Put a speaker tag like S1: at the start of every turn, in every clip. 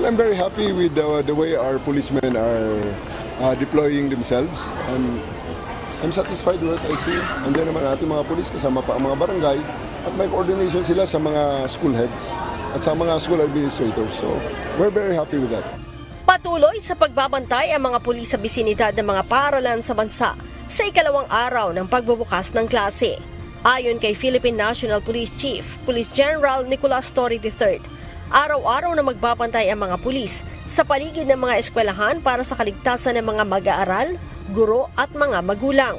S1: Well, I'm very happy with the way our policemen are deploying themselves. And I'm satisfied with what I see. Andiyan naman ating mga pulis kasama pa ang mga barangay at may coordination sila sa mga school heads at sa mga school administrators. So we're very happy with that.
S2: Patuloy sa pagbabantay ang mga pulis sa bisinidad ng mga paaralan sa bansa sa ikalawang araw ng pagbubukas ng klase. Ayon kay Philippine National Police Chief, Police General Nicolas Torre III, araw-araw na magbabantay ang mga pulis sa paligid ng mga eskwelahan para sa kaligtasan ng mga mag-aaral, guro at mga magulang.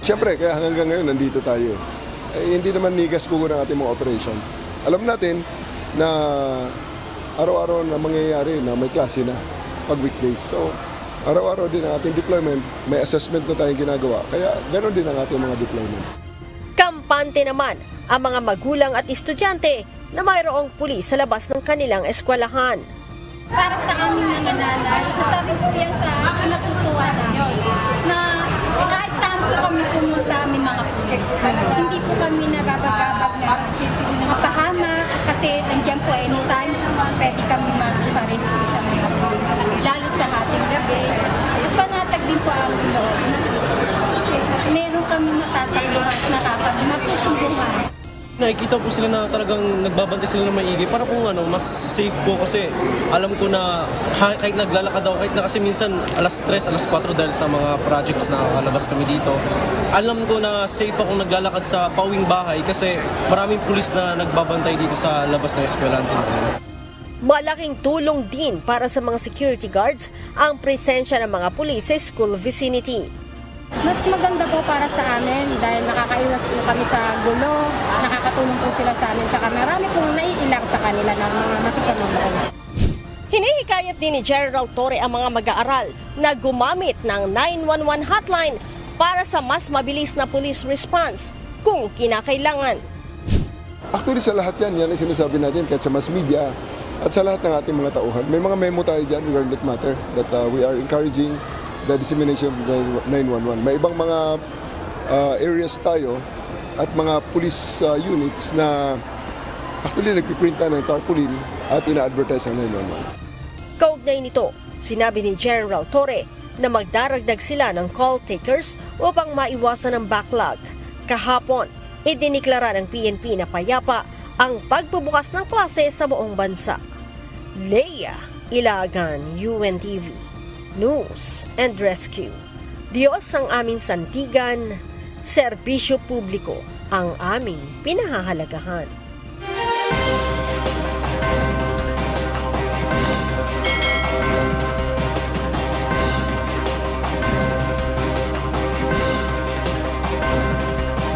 S1: Siyempre, kaya hanggang ngayon nandito tayo. Hindi naman nigas kuko ng ating mga operations. Alam natin na araw-araw na mangyayari na may klase na pag weekdays. So, araw-araw din ang ating deployment, may assessment na tayong ginagawa. Kaya ganoon din ang ating mga deployment.
S2: Kampante naman ang mga magulang at estudyante na mayroong pulis sa labas ng kanilang eskwelahan.
S3: Para sa aming mga nanay, isa rin po yan sa natutuwa namin na kahit saan po kami pumunta, may mga projects. Hindi po kami nababagabag na mapahamak kasi andyan po anytime pwede kami magpa-rescue sa mga pulis. Lalo sa ating gabi, panatag din po ang loob na meron kami matatakbuhan at magsusumbungan.
S4: Nakikita po sila na talagang nagbabantay sila ng maigi para kung mas safe po kasi alam ko na kahit naglalakad ako, kahit na kasi minsan alas 3, alas 4 dahil sa mga projects na kalabas kami dito, alam ko na safe akong naglalakad sa pauwing bahay kasi maraming pulis na nagbabantay dito sa labas ng eskwelahan.
S2: Malaking tulong din para sa mga security guards ang presensya ng mga pulis sa school vicinity.
S5: Mas maganda po para sa amin dahil nakakaiwas po kami sa gulo, nakakatulong po sila sa amin, tsaka marami pong naiilang sa kanila ng mga masasamang loob.
S2: Hinihikayat din ni General Torre ang mga mag-aaral na gumamit ng 911 hotline para sa mas mabilis na police response kung kinakailangan.
S1: Actually sa lahat yan ang sinasabi natin kahit sa mass media at sa lahat ng ating mga tauhan. May mga memo tayo dyan regarding that matter that we are encouraging the dissemination of 911. May ibang mga areas tayo at mga police units na actually nagpiprinta ng tarpaulin at ina-advertise ang 911.
S2: Kaugnay nito, sinabi ni General Torre na magdaragdag sila ng call takers upang maiwasan ang backlog. Kahapon, idiniklara ng PNP na payapa ang pagbubukas ng klase sa buong bansa. Leia Ilagan, UNTV. News and Rescue. Diyos ang aming santigan, serbisyo publiko ang aming pinahahalagahan.